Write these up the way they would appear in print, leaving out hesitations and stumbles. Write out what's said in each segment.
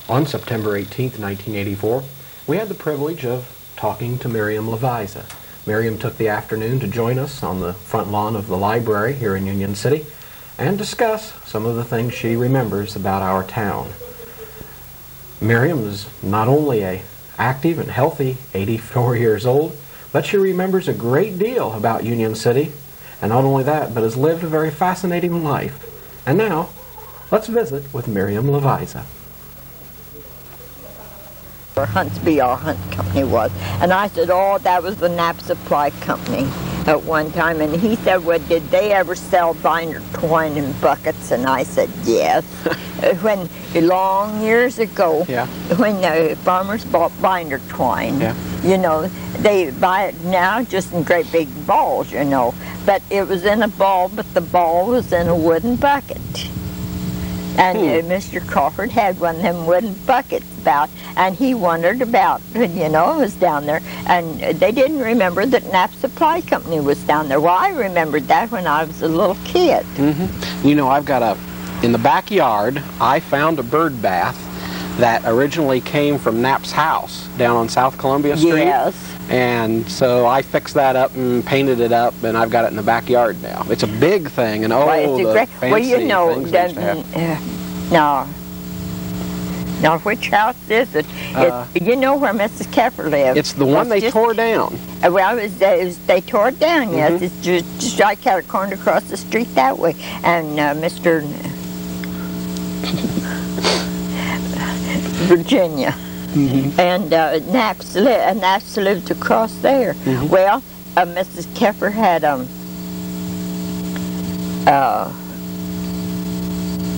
On September 18, 1984, we had the privilege of talking to Miriam Luvisi. Miriam took the afternoon to join us on the front lawn of the library here in Union City and discuss some of the things she remembers about our town. Miriam is not only an active and healthy 84 years old, but she remembers a great deal about Union City, and not only that, but has lived a very fascinating life. And now, let's visit with Miriam Luvisi. Huntsby, our hunt company was. And I said, oh, that was the Knapp Supply Company at one time. And he said, well, did they ever sell binder twine in buckets? And I said, yes. When, long years ago, when farmers bought binder twine, you know, they buy it now just in great big balls, you know. But it was in a ball, but the ball was in a wooden bucket. And Mr. Crawford had one of them wooden buckets about, and he wondered about, you know, it was down there. And they didn't remember that Knapp Supply Company was down there. Well, I remembered that when I was a little kid. You know, I've got in the backyard, I found a bird bath that originally came from Knapp's house down on South Columbia Street. Yes. And so I fixed that up and painted it up, and I've got it in the backyard now. It's a big thing, and fancy well, you know, now which house is it? You know where Mrs. Keffer lived. It's the one they tore down. Well, they tore it down, yes. It's just right kind of cornered across the street that way. And Mr. Virginia. And Knapp's lived across there. Well, Mrs. Keffer had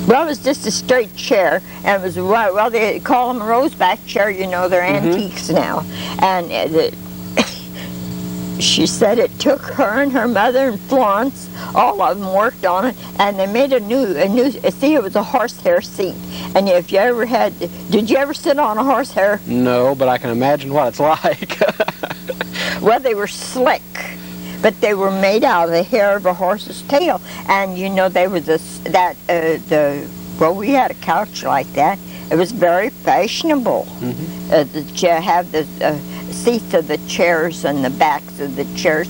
well, it was just a straight chair, and it was, well, they call them a roseback chair, you know, they're antiques now. And she said it took her and her mother and Florence, all of them worked on it, and they made a new, see, it was a horsehair seat. And if you ever did you ever sit on a horsehair? No, but I can imagine what it's like. Well, they were slick, but they were made out of the hair of a horse's tail. And you know, there was well, we had a couch like that. It was very fashionable to have the seats of the chairs and the backs of the chairs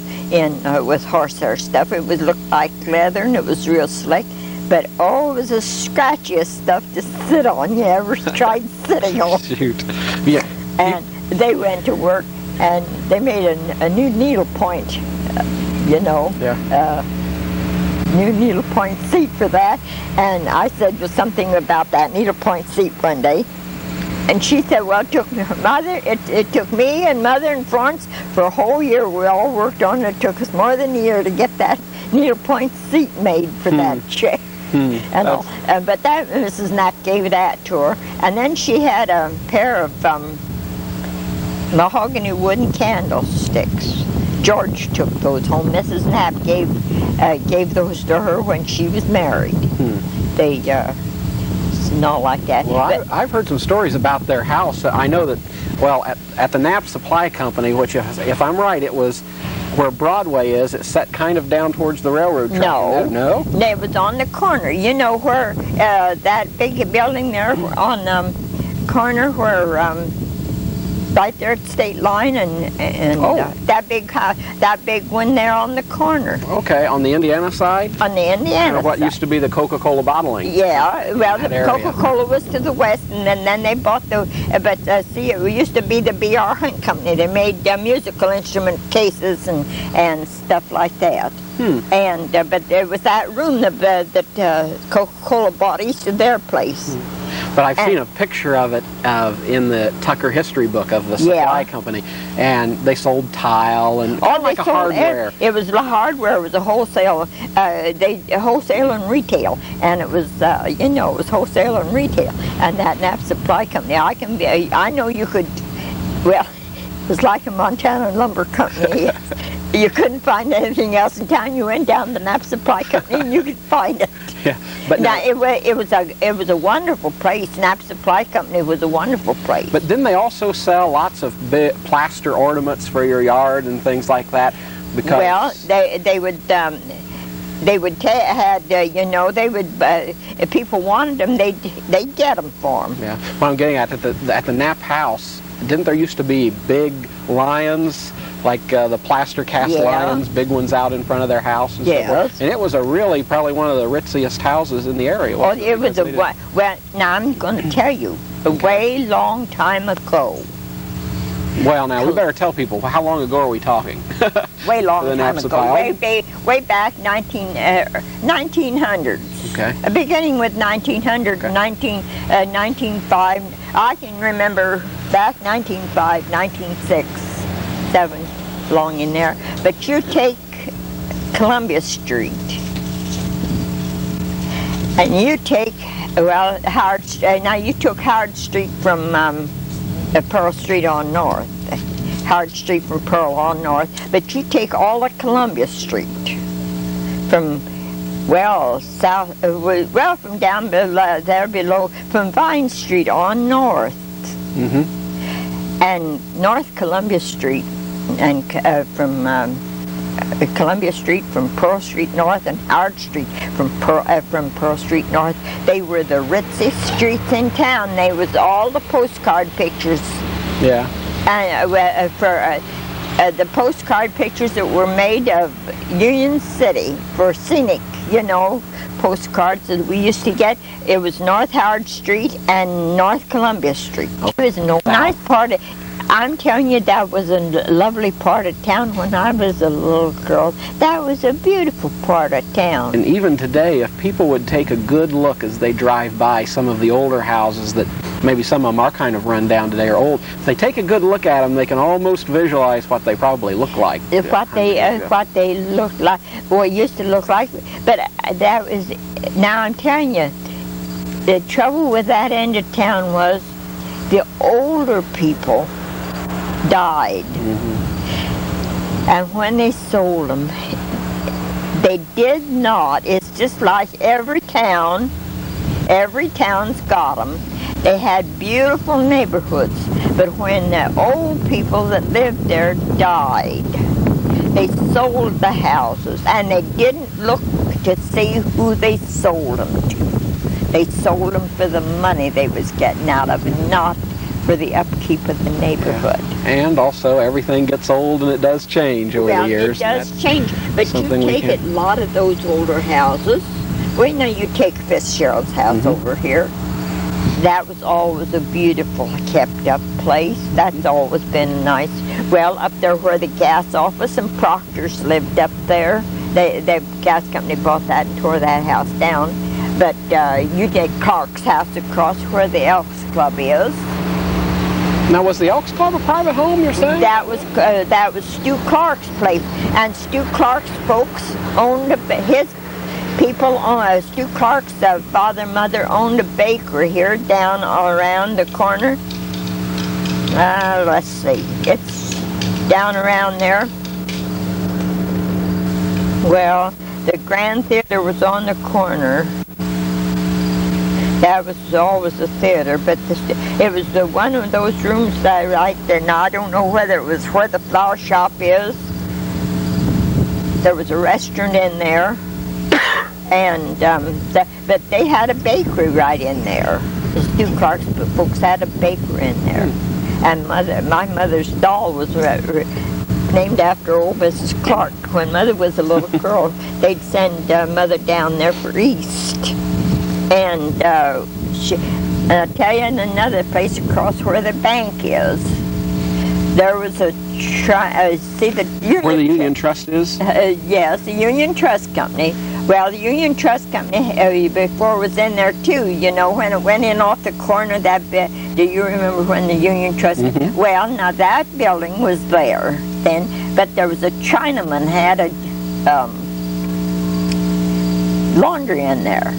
with horsehair stuff. It would look like leather, and it was real slick. But oh, it was the scratchiest stuff to sit on. You ever tried sitting on? Shoot. Yeah. And they went to work, and they made a new needlepoint, you know. New needlepoint seat for that. And I said something about that needlepoint seat one day. And she said, well, it took me and Mother and Florence for a whole year. We all worked on it. It took us more than a year to get that needlepoint seat made for that chair. And all. But that Mrs. Knapp gave that to her. And then she had a pair of mahogany wooden candlesticks. George took those home. Mrs. Knapp gave those to her when she was married. They not like that. Well, I've heard some stories about their house. I know that, well, at the Knapp Supply Company, which, if I'm right, it was where Broadway is. It's set kind of down towards the railroad track. No. It was on the corner. You know where that big building there on the corner where right there at State Line and that big one there on the corner. Okay, on the Indiana side? On the Indiana what side. Used to be the Coca-Cola bottling. Yeah, well, the Coca-Cola was to the west, and then they bought see, it used to be the B.R. Hunt Company. They made musical instrument cases and stuff like that. And but there was that room that Coca-Cola bought east of their place. But I've seen a picture of it in the Tucker history book of the supply company, and they sold tile and like a hardware. It was the hardware. It was a wholesale. Wholesale and retail, and it was it was wholesale and retail. And that Knapp Supply Company, I know you could. Well, it was like a Montana lumber company. You couldn't find anything else in town. You went down to the Knapp Supply Company and you could find it. Yeah, but now it was a wonderful place. Knapp Supply Company was a wonderful place. But didn't they also sell lots of plaster ornaments for your yard and things like that? Because well, they would. they would you know, they would, if people wanted them, they'd get them for them. Yeah. What I'm getting at the Knapp house, didn't there used to be big lions, like the plaster cast lions, big ones out in front of their house and stuff? And it was probably one of the ritziest houses in the area. Well, it was well, now I'm going to tell you, a way long time ago. Well, now, we better tell people, how long ago are we talking? Way long time ago. Way back 1900s. Okay. Beginning with 1900, okay. 1905. I can remember back 1905, 1906, 7, long in there. But you take Columbia Street, and you take, Howard, now you took Howard Street from Pearl Street on north, Howard Street from Pearl on north, but you take all of Columbia Street from, south, from down below, there below, from Vine Street on north, and North Columbia Street, and from Columbia Street from Pearl Street North, and Howard Street from Pearl Street North. They were the ritziest streets in town. They was all the postcard pictures. Yeah. And for the postcard pictures that were made of Union City for scenic, you know, postcards that we used to get. It was North Howard Street and North Columbia Street. It was a nice part of. I'm telling you, that was a lovely part of town when I was a little girl. That was a beautiful part of town. And even today, if people would take a good look as they drive by some of the older houses that maybe some of them are kind of run down today or old, if they take a good look at them, they can almost visualize what they probably look like. What they looked like, or used to look like. But that was, now I'm telling you, the trouble with that end of town was the older people died, and when they sold them, they did not. It's just like every town's got them. They had beautiful neighborhoods, but when the old people that lived there died, they sold the houses, and they didn't look to see who they sold them to. They sold them for the money they was getting out of it, not for the upkeep of the neighborhood. And also, everything gets old and it does change over the years. It does change, but you take a lot of those older houses. Well, now you take Fitzgerald's house over here. That was always a beautiful, kept-up place. That's always been nice. Well, up there where the gas office and Proctor's lived up there, the gas company bought that and tore that house down. But you take Clark's house across where the Elks Club is. Now, was the Elks Club a private home, you're saying? That was Stu Clark's place, and Stu Clark's folks owned his people. Stu Clark's father and mother owned a bakery here down around the corner. Let's see, it's down around there. Well, the Grand Theater was on the corner. That was always a theater, but it was the one of those rooms right there. Now, I don't know whether it was where the flower shop is. There was a restaurant in there, and but they had a bakery right in there. The Stu Clark's folks had a bakery in there, and my mother's doll was named after old Mrs. Clark. When Mother was a little girl, they'd send Mother down there for East. And I'll tell you, in another place across where the bank is, there was a where the Union Trust is? Yes, the Union Trust Company. Well, the Union Trust Company before was in there too. You know, when it went in off the corner, that do you remember when the Union Trust? Well, now that building was there then, but there was a Chinaman had a laundry in there.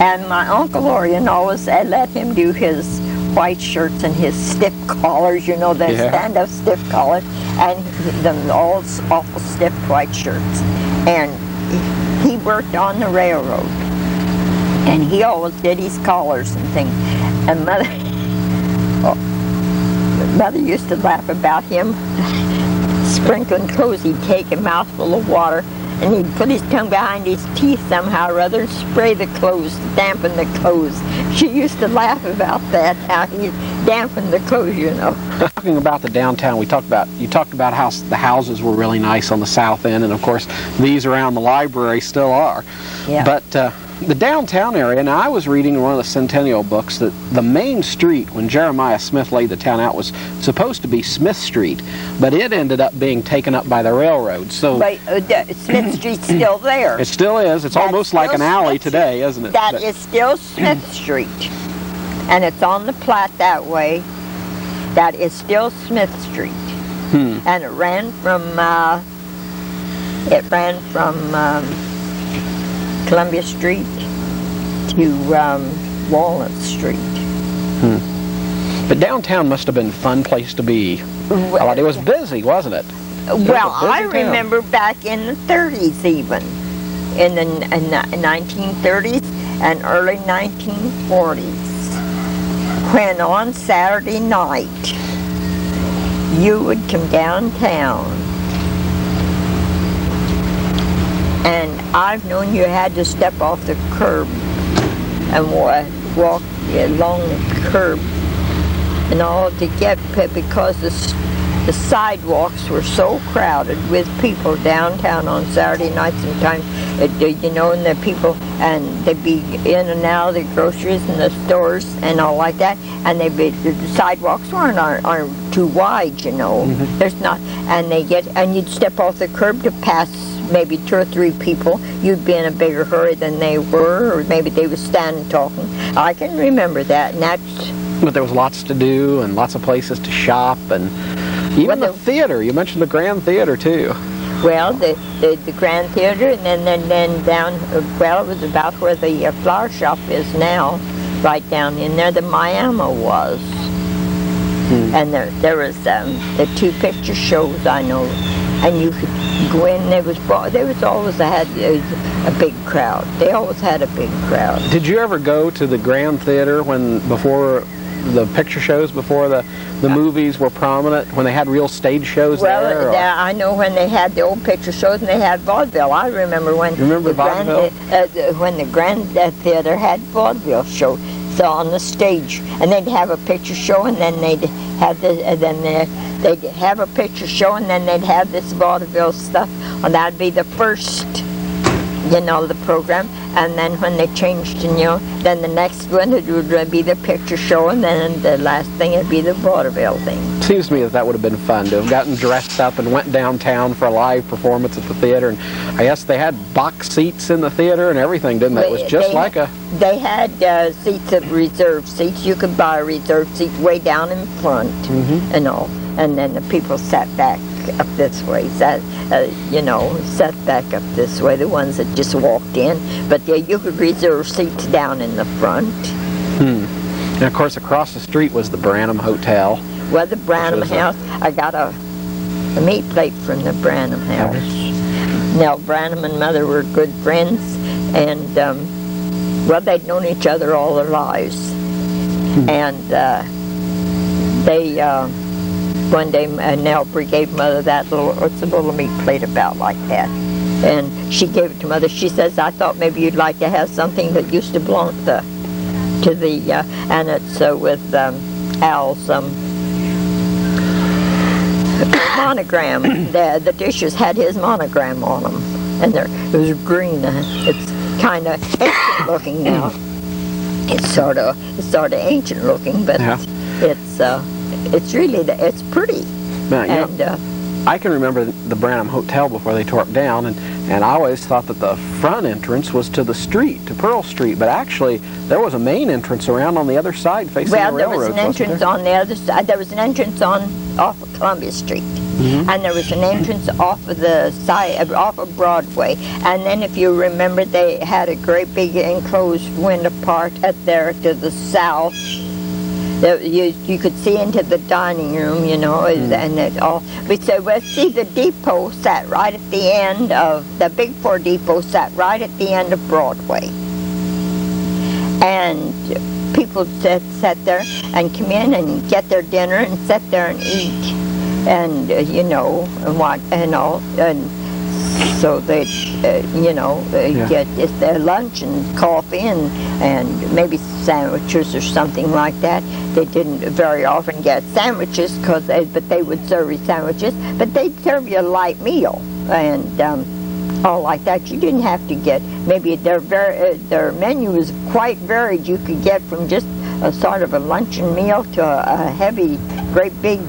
And my Uncle Orion always let him do his white shirts and his stiff collars, you know, the stand-up stiff collars, and the all awful stiff white shirts. And he worked on the railroad, and he always did his collars and things. And Mother used to laugh about him sprinkling clothes. He'd take a mouthful of water and he'd put his tongue behind his teeth somehow or other and spray the clothes, dampen the clothes. She used to laugh about that, how he dampened the clothes, you know. Talking about the downtown, you talked about how the houses were really nice on the south end, and of course these around the library still are. Yeah. But the downtown area, now I was reading in one of the Centennial books that the main street, when Jeremiah Smith laid the town out, was supposed to be Smith Street, but it ended up being taken up by the railroad. So Smith Street's still there. It still is. It's almost like an alley today, isn't it? That is still Smith Street, and it's on the plat that way. That is still Smith Street, and it ran from Columbia Street to Walnut Street. But downtown must have been a fun place to be. Well, it was busy, wasn't it? Well, I remember back in the 30s even, in the 1930s and early 1940s, when on Saturday night you would come downtown, and I've known you had to step off the curb and walk along the curb and all to get, because the sidewalks were so crowded with people downtown on Saturday nights sometimes, you know, and the people, and they'd be in and out of the groceries and the stores and all like that, and the sidewalks aren't too wide, you know. There's not, and you'd step off the curb to pass maybe 2 or 3 people. You'd be in a bigger hurry than they were, or maybe they were standing talking. I can remember that, and that's... But there was lots to do and lots of places to shop, and even the theater. You mentioned the Grand Theater too. Well, the Grand Theater, and then down, well, it was about where the flower shop is now, right down in there. The Miami was, and there was the 2 picture shows, I know, and you could go in. There was always had a big crowd. They always had a big crowd. Did you ever go to the Grand Theater before the picture shows, before the movies were prominent, when they had real stage shows there? Well, I know when they had the old picture shows and they had vaudeville. I remember when vaudeville? When the Grand Theater had vaudeville show, so on the stage, and they'd have a picture show, and then they'd have they'd have a picture show, and then they'd have this vaudeville stuff, and that'd be the first, you know, the program. And then when they changed, you know, then the next one it would be the picture show, and then the last thing would be the vaudeville thing. Seems to me that would have been fun to have gotten dressed up and went downtown for a live performance at the theater. And I guess they had box seats in the theater and everything, didn't they? It was just like a... They had seats, of reserved seats. You could buy a reserved seat way down in front, and all. And then the people sat back up this way, sat back up this way, the ones that just walked in. But you could reserve seats down in the front. And of course, across the street was the Branham Hotel. Well, the Branham House, I got a meat plate from the Branham House. Now, Branham and Mother were good friends, and, well, they'd known each other all their lives. And they... one day, Nelbry gave Mother that little meat plate about like that. And she gave it to Mother. She says, I thought maybe you'd like to have something that used to belong to the, and it's with Al's monogram. The dishes had his monogram on them. And it was green. It's kind of ancient looking now. It's sort of ancient looking, but it's really, it's pretty. Now, I can remember the Branham Hotel before they tore it down, and I always thought that the front entrance was to the street, to Pearl Street, but actually there was a main entrance around on the other side facing the railroad. Well, there was an entrance on the other side. There was an entrance off of Columbia Street, and there was an entrance off of the side, off of Broadway. And then, if you remember, they had a great big enclosed window part up there to the south. You could see into the dining room, you know, and it all. But so, see, the depot sat right at the end of, the Big Four depot sat right at the end of Broadway. And people sat there and come in and get their dinner and sit there and eat. And, you know, and what, and all. And so they'd, get their lunch and coffee and maybe sandwiches or something like that. They didn't very often get sandwiches, but they would serve you sandwiches, but they'd serve you a light meal and all like that. You didn't have to get, maybe their menu was quite varied. You could get from just a sort of a luncheon meal to a great big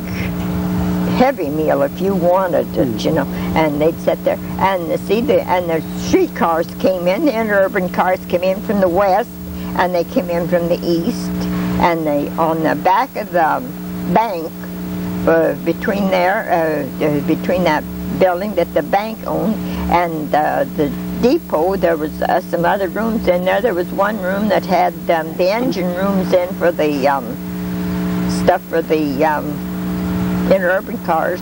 heavy meal if you wanted it, and they'd sit there and the streetcars came in, the interurban cars came in from the west and they came in from the east, and they on the back of the bank between that building that the bank owned and the depot, there was some other rooms in there. There was one room that had the engine rooms in for the stuff for the interurban cars,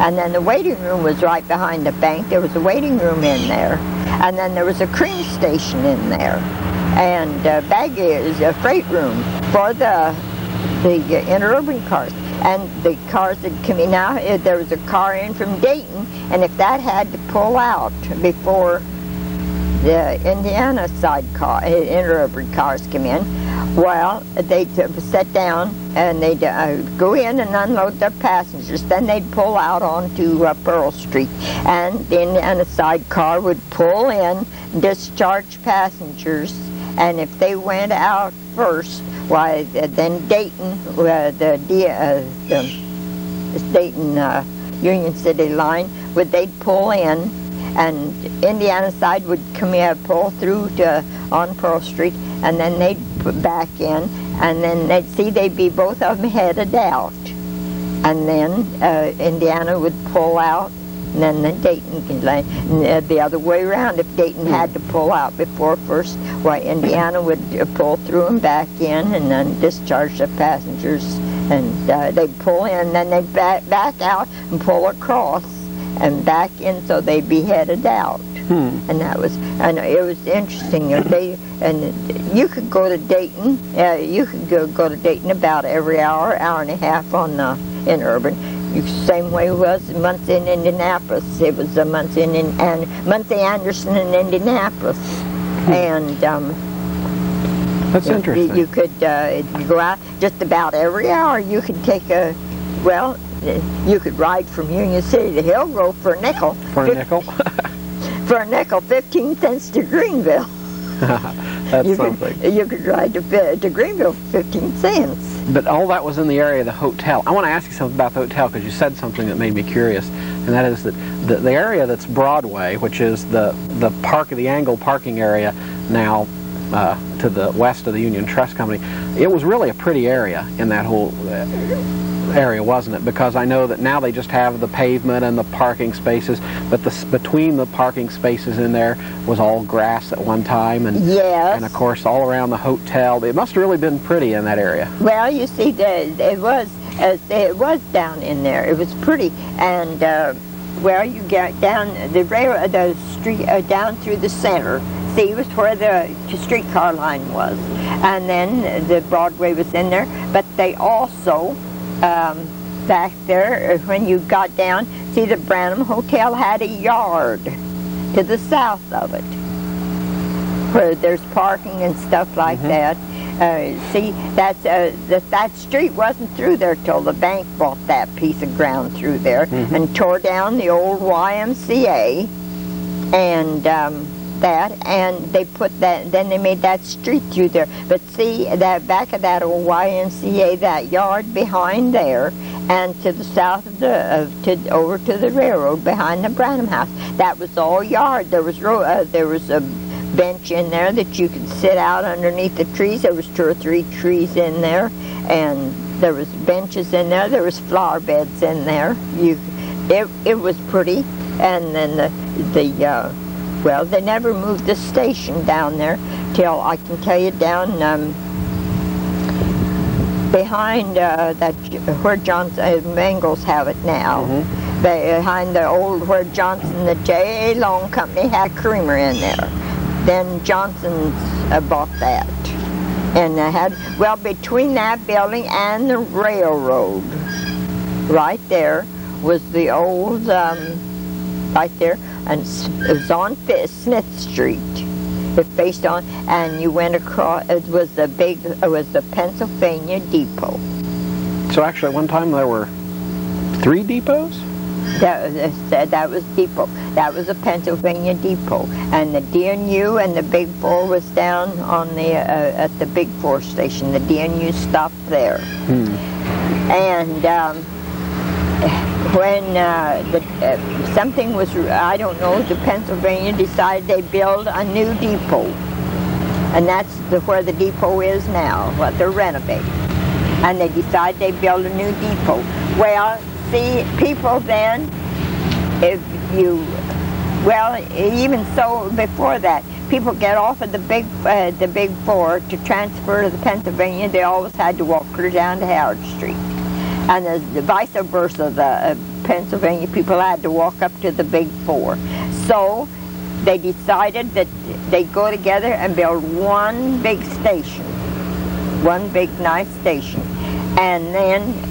and then the waiting room was right behind the bank. There was a waiting room in there, and then there was a cream station in there, and baggage, a freight room for the interurban cars. And the cars that come in now, there was a car in from Dayton, and if that had to pull out before the Indiana side car, interurban cars come in, well, they'd sit down and they'd go in and unload their passengers. Then they'd pull out onto Pearl Street, and the Indiana side car would pull in, discharge passengers, and if they went out first, why then Dayton, the Dayton Union City line, they'd pull in, and Indiana side would come in, pull through on Pearl Street, and then they'd put back in, and then they'd be both of them headed out, and then Indiana would pull out, and then the Dayton can the other way around. If Dayton had to pull out before first, why Indiana would pull through and back in, and then discharge the passengers, and they'd pull in, and then they'd back out and pull across and back in, so they'd be headed out. And it was interesting. And you could go to Dayton. You could go to Dayton about every hour and a half on the interurban. Same way it was Muncie in Indianapolis. It was Muncie and Muncie Anderson in Indianapolis, and that's interesting. You could go out just about every hour. You could take you could ride from Union City to Hillgrove for a nickel. For a nickel? For a nickel, 15 cents to Greenville. That's something. You could ride to Greenville for 15 cents. But all that was in the area of the hotel. I want to ask you something about the hotel, because you said something that made me curious, and that is that the area that's Broadway, which is the angle parking area now to the west of the Union Trust Company, it was really a pretty area in that whole area, wasn't it? Because I know that now they just have the pavement and the parking spaces, but between the parking spaces in there was all grass at one time, and yes. And of course all around the hotel. It must have really been pretty in that area. Well, you see, it was down in there. It was pretty, and you get down the street down through the center. See, it was where the streetcar line was, and then the Broadway was in there. But they also back there, when you got down, see, the Branham Hotel had a yard to the south of it, where there's parking and stuff like that. See, that street wasn't through there till the bank bought that piece of ground through there and tore down the old YMCA, and and they put that. Then they made that street through there. But see, that back of that old YMCA, that yard behind there, and to the south of over to the railroad behind the Branham House, that was all yard. There was a bench in there that you could sit out underneath the trees. There was 2 or 3 trees in there, and there was benches in there. There was flower beds in there. It was pretty. And then they never moved the station down there till, I can tell you, down behind where Johnson Mangles have it now. Behind the old where Johnson, the J.A. Long Company had a creamer in there. Then Johnson's bought that. And they had, between that building and the railroad, right there was the old, right there, and it was on Smith Street. It faced on, and you went across. It was the Pennsylvania Depot. So actually, at one time there were 3 depots? That was depot. That was a Pennsylvania depot, and the DNU and the Big 4 was down on the at the Big 4 station. The DNU stopped there, and when something was, I don't know, the Pennsylvania decided they build a new depot, and that's where the depot is now. What they're renovating, and they decided they build a new depot. Well. See, people then, even so before that, people get off of the Big 4 to transfer to the Pennsylvania. They always had to walk clear down to Howard Street, and the vice versa. The Pennsylvania people had to walk up to the Big 4. So they decided that they'd go together and build one big station, one big nice station, and then.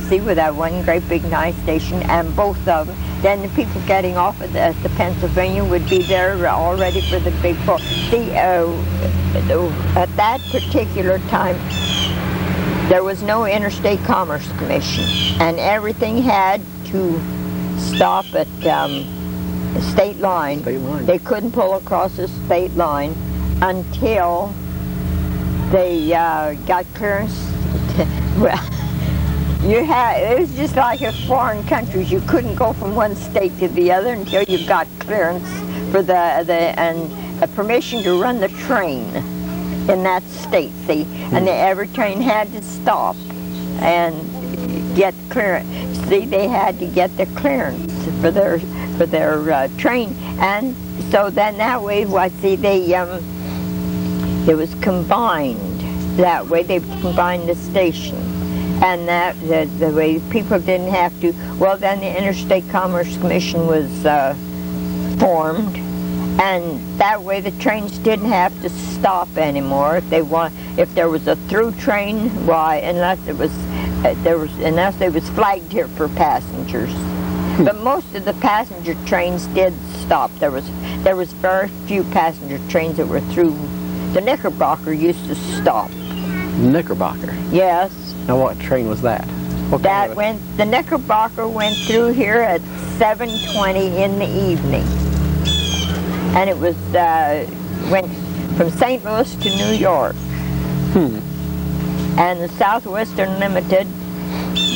With that one great big nice station, and both of them, then the people getting off at the Pennsylvania would be there all ready for the Big 4. See, at that particular time, there was no Interstate Commerce Commission, and everything had to stop at state line. They couldn't pull across the state line until they got clearance. It was just like in foreign countries. You couldn't go from one state to the other until you got clearance for and permission to run the train in that state. See, and every train had to stop and get clearance. See, they had to get the clearance for their train, and so then that way, it was combined. That way, they combined the station. And that the way people didn't have to. Well, then the Interstate Commerce Commission was formed, and that way the trains didn't have to stop anymore. If there was a through train, why? Unless it was flagged here for passengers. But most of the passenger trains did stop. There was very few passenger trains that were through. The Knickerbocker used to stop. Knickerbocker? Yes. Now, what train was that? The Knickerbocker went through here at 7:20 in the evening, and it was went from St. Louis to New York. And the Southwestern Limited,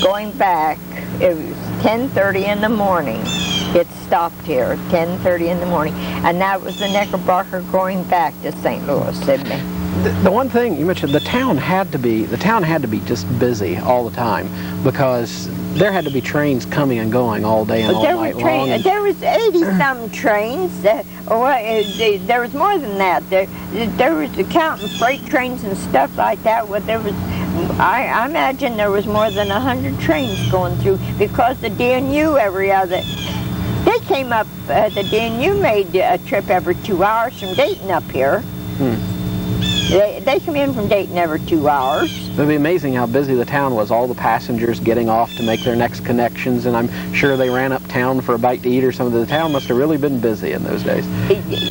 going back, it was 10:30 in the morning. It stopped here at 10:30 in the morning, and that was the Knickerbocker going back to St. Louis, Sydney. The one thing you mentioned, the town had to be just busy all the time, because there had to be trains coming and going all day and all night long. There was 80-some trains. There was more than that. There was counting freight trains and stuff like that. I imagine there was more than 100 trains going through, because the DNU they came up. The DNU made a trip every 2 hours from Dayton up here. They come in from Dayton every 2 hours. It would be amazing how busy the town was, all the passengers getting off to make their next connections, and I'm sure they ran uptown for a bite to eat or something. The town must have really been busy in those days.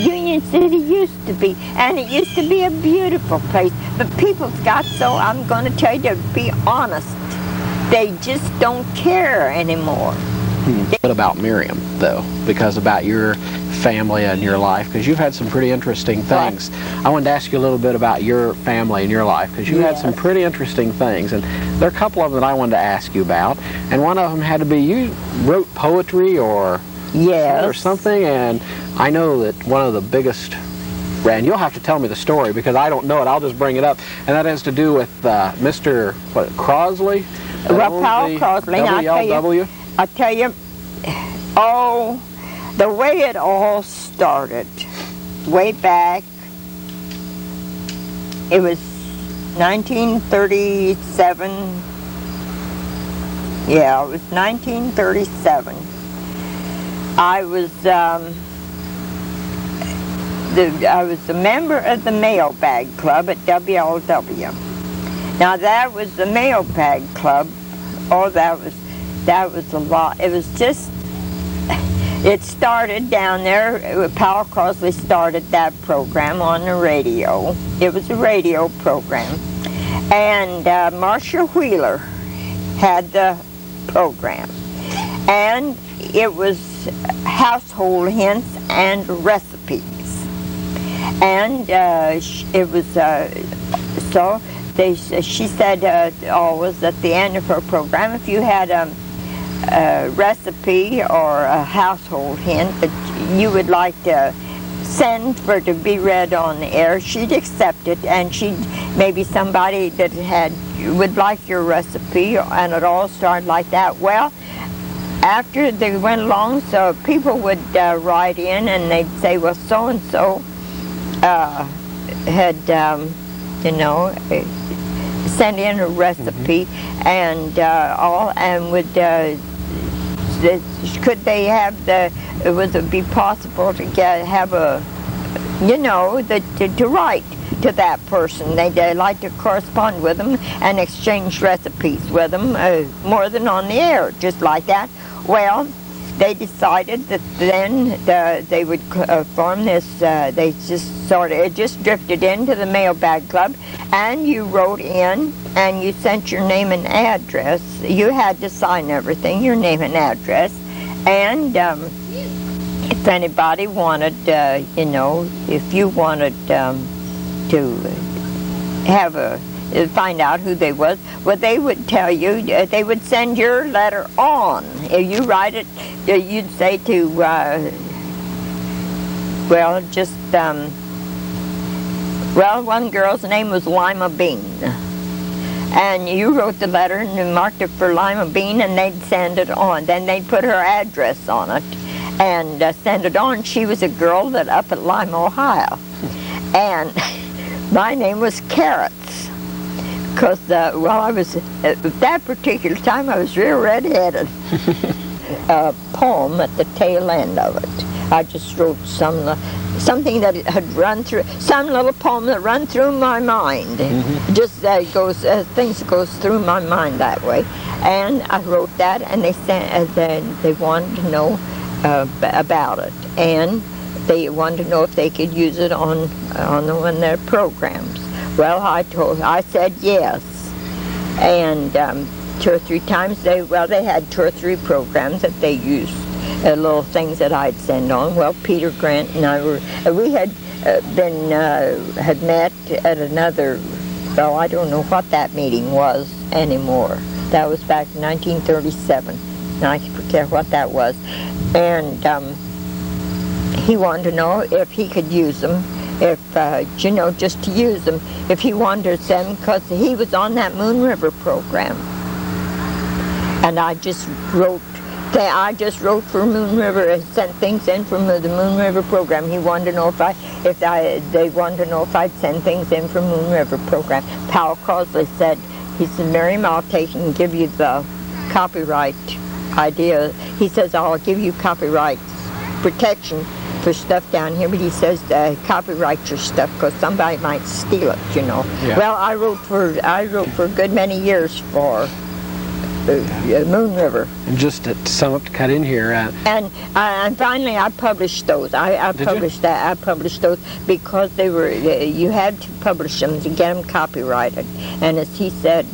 Union City used to be, and it used to be a beautiful place, but people's got so, I'm going to tell you, to be honest, they just don't care anymore. What about Miriam, though? Because about your family and your life, because you've had some pretty interesting things. I wanted to ask you a little bit about your family and your life, because you had some pretty interesting things, and there are a couple of them that I wanted to ask you about, and one of them had to be, you wrote poetry or something, and I know that one of the biggest, and you'll have to tell me the story because I don't know it, I'll just bring it up, and that has to do with Mr. Crosley? Powell Crosley. I'll tell you, the way it all started, way back, it was 1937. Yeah, it was 1937. I was a member of the Mailbag Club at WLW. Now that was the Mailbag Club. Oh, that was a lot. It was just, It started down there. Powell Crosley started that program on the radio. It was a radio program. And Marcia Wheeler had the program. And it was household hints and recipes. And it was, so she said always at the end of her program, if you had a recipe or a household hint that you would like to send for to be read on the air, she'd accept it, and maybe somebody that would like your recipe, and it all started like that. Well, after they went along, so people would write in and they'd say, well, so-and-so had, sent in a recipe, and would could they have would it be possible to have a, to write to that person? They like to correspond with them and exchange recipes with them, more than on the air, just like that. Well, they decided that then they would form this, it just drifted into the Mailbag Club, and you wrote in and you sent your name and address. You had to sign everything, your name and address, and if anybody wanted, if you wanted to have find out who they was, well, they would tell you, they would send your letter on. If you write it, you'd say to, one girl's name was Lima Bean. And you wrote the letter and you marked it for Lima Bean, and they'd send it on. Then they'd put her address on it and send it on. She was a girl that up at Lima, Ohio. And my name was Carrots. Because, I was, at that particular time, I was real red-headed. A poem at the tail end of it. I just wrote something that had run through, some little poem that run through my mind. Mm-hmm. Just things goes through my mind that way. And I wrote that, and they wanted to know about it. And they wanted to know if they could use it on one of their programs. Well, I said yes, and 2 or 3 times they had 2 or 3 programs that they used, little things that I'd send on. Well, Peter Grant and I had met at another, I don't know what that meeting was anymore. That was back in 1937, and I forget what that was. And he wanted to know if he could use them. If, just to use them, if he wanted to send, because he was on that Moon River program. And I just wrote for Moon River, and sent things in from the Moon River program. He wanted to know they wanted to know if I'd send things in from Moon River program. Powell Crosley said, Miriam, I'll take and give you the copyright idea. He says, I'll give you copyright protection for stuff down here, but he says copyright your stuff because somebody might steal it, Yeah. Well, I wrote for a good many years for Moon River. And just to sum up, to cut in here, and finally I published those. I published those because they were you had to publish them to get them copyrighted. And as he said,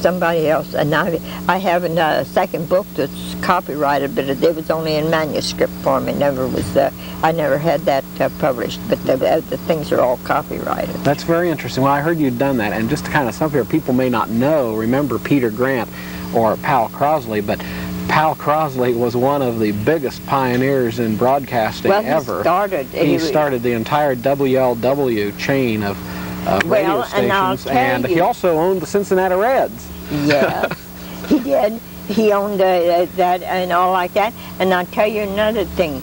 somebody else, and I have a second book that's copyrighted, but it was only in manuscript form. It never was. I never had that published, but the things are all copyrighted. That's very interesting. Well, I heard you'd done that, and just to kind of sum up here, people may not remember Peter Grant or Powell Crosley, but Powell Crosley was one of the biggest pioneers in broadcasting ever. He started the entire WLW chain of radio stations, and he also owned the Cincinnati Reds. Yes, he did. He owned that and all like that. And I'll tell you another thing.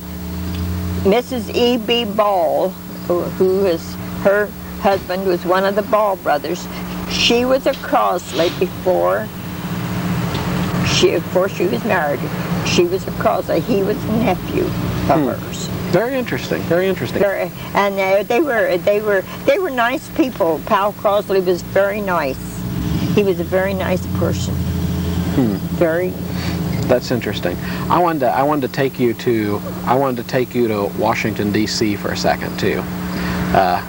Mrs. E.B. Ball, her husband was one of the Ball brothers. She was a Crosley before she was married. She was a Crosley. He was a nephew of hers. Very interesting. Very interesting. And they were nice people. Powell Crosley was very nice. He was a very nice person. Very. That's interesting. I wanted to take you to Washington D.C. for a second too.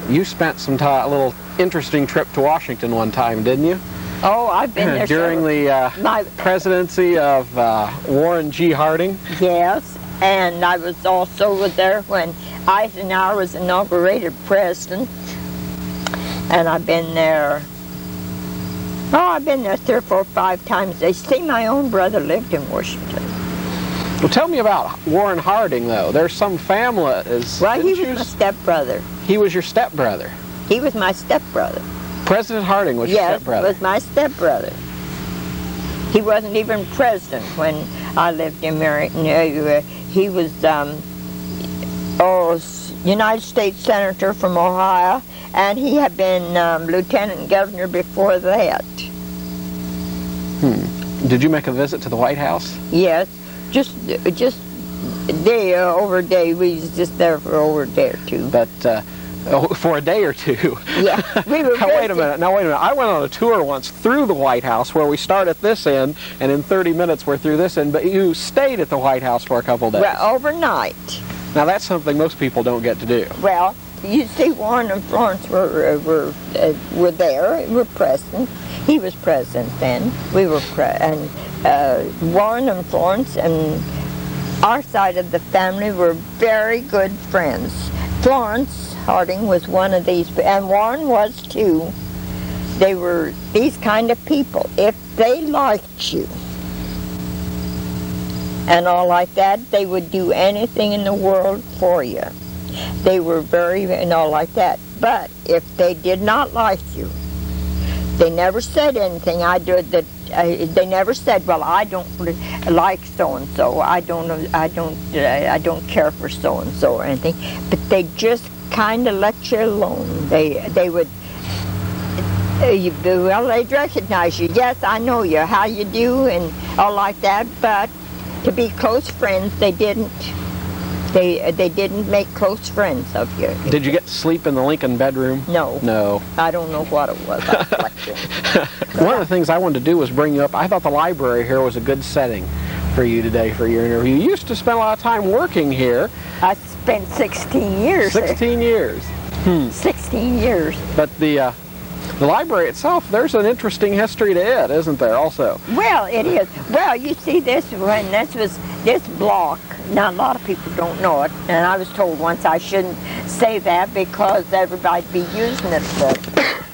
You spent some time, a little interesting trip to Washington one time, didn't you? Oh, I've been there during the presidency of Warren G. Harding. Yes, and I was also there when Eisenhower was inaugurated president, and I've been there. Oh, I've been there 3 or 4 or 5 times. They see my own brother lived in Washington. Well, tell me about Warren Harding, though. There's some family. Well, he was my stepbrother. He was your stepbrother? He was my stepbrother. President Harding was your stepbrother? Yes, was my stepbrother. He wasn't even president when I lived in Marion. He was, United States Senator from Ohio, and he had been lieutenant governor before that. Did you make a visit to the White House? Yes, just day over a day. We was just there for over a day or two. But for a day or two? Yeah, we were. Now wait a minute. I went on a tour once through the White House where we start at this end, and in 30 minutes we're through this end. But you stayed at the White House for a couple days. Well, overnight. Now that's something most people don't get to do. Well, you see, Warren and Florence were there. Were president. He was president then. We were Warren and Florence and our side of the family were very good friends. Florence Harding was one of these, and Warren was too. They were these kind of people. If they liked you and all like that, they would do anything in the world for you. They were very, and all like that. But if they did not like you, they never said anything. They never said, "Well, I don't like so and so. I don't care for so and so or anything." But they just kind of let you alone. They would. Well, they'd recognize you. Yes, I know you. How you do and all like that. But to be close friends, they didn't. They didn't make close friends of you. Did you get to sleep in the Lincoln bedroom? No. No. I don't know what it was. I slept in. One of the things I wanted to do was bring you up. I thought the library here was a good setting for you today for your interview. You used to spend a lot of time working here. I spent 16 years 16 years. 16 years. But the library itself, there's an interesting history to it, isn't there, also? Well, it is. Well, you see, this block, now a lot of people don't know it, and I was told once I shouldn't say that because everybody'd be using it for it.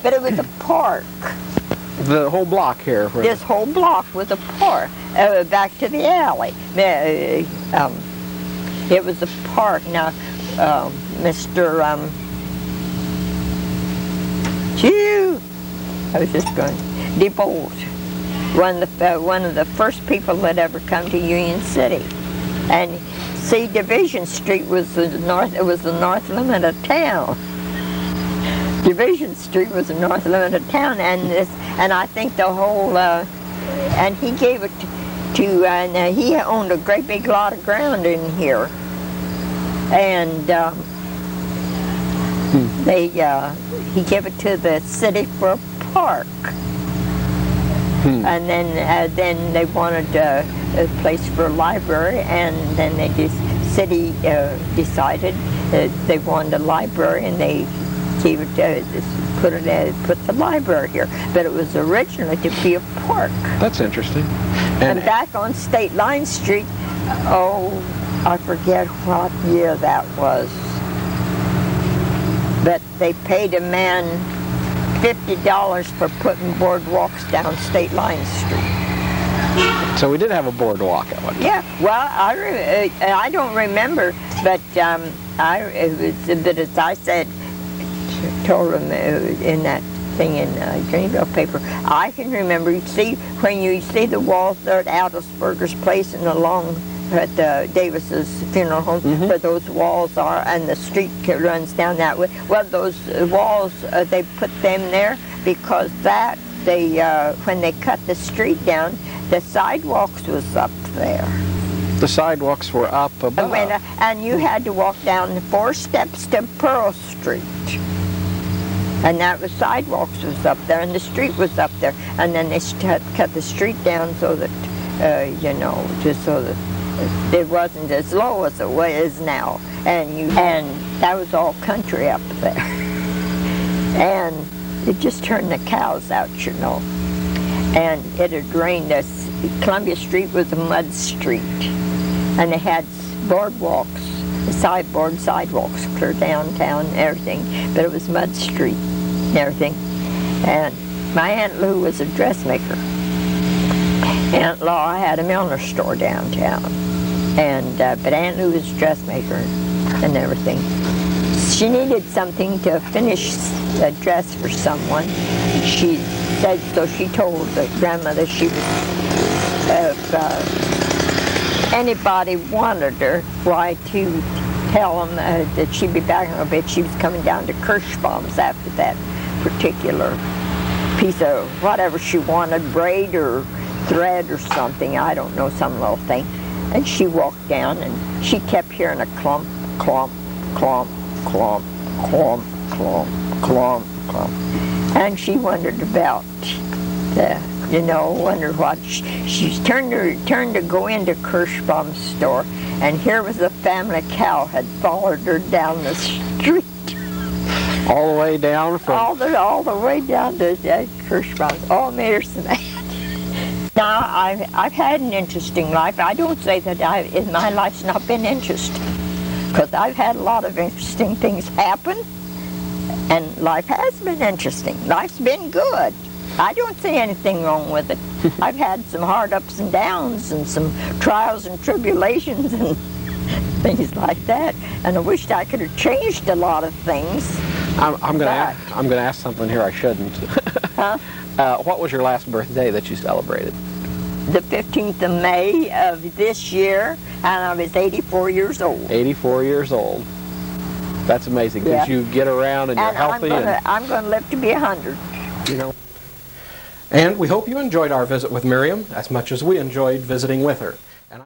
But it was a park. The whole block here? This whole block was a park, back to the alley. It was a park. Now, Mr. I was just going. DeVolt, one of the first people that ever come to Union City, and see, Division Street was the north. It was the north limit of town. Division Street was the north limit of town, and I think the whole. And he gave it to and he owned a great big lot of ground in here, and. He gave it to the city for a park, and then they wanted a place for a library, and then city decided they wanted a library, and they gave it put the library here. But it was originally to be a park. That's interesting. And back on State Line Street, I forget what year that was. But they paid a man $50 for putting boardwalks down State Line Street. So we did have a boardwalk at one time. Yeah, well, I don't remember, but as I said, told them in that thing in Greenville paper, I can remember. You see, when you see the walls there at Adelsberger's place and along at Davis's funeral home, where those walls are, and the street runs down that way. Well, those walls, they put them there because when they cut the street down, the sidewalks was up there. The sidewalks were up above. And you had to walk down 4 steps to Pearl Street. And that was sidewalks was up there, and the street was up there. And then they cut the street down so that you know, just so that it wasn't as low as it is now. And that was all country up there. And it just turned the cows out, you know. And it had drained us. Columbia Street was a mud street. And they had boardwalks, sidewalks clear downtown and everything. But it was mud street and everything. And my Aunt Lou was a dressmaker. Aunt Law had a milliner's store downtown. And but Aunt Lou was a dressmaker and everything. She needed something to finish a dress for someone. She said, so she told the grandmother she was, if anybody wanted her, why, to tell them that she'd be back in a bit. She was coming down to Kirschbaum's after that particular piece of whatever she wanted, braid or thread or something, I don't know, some little thing. And she walked down and she kept hearing a clump, clump, clump, clump, clump, clump, clump, clump. And she wondered about, wondered what. She turned to go into Kirschbaum's store, and here was a family cow had followed her down the street. All the way down from... All the way down to Kirschbaum's. Oh, it made her so mad. Now, I've had an interesting life. I don't say that my life's not been interesting, because I've had a lot of interesting things happen, and life has been interesting. Life's been good. I don't see anything wrong with it. I've had some hard ups and downs and some trials and tribulations and things like that, and I wished I could have changed a lot of things. I'm going to ask something here I shouldn't. Huh? What was your last birthday that you celebrated? The 15th of May of this year, and I was 84 years old. 84 years old. That's amazing, because you get around and you're healthy. I'm going to live to be 100. You know. And we hope you enjoyed our visit with Miriam as much as we enjoyed visiting with her.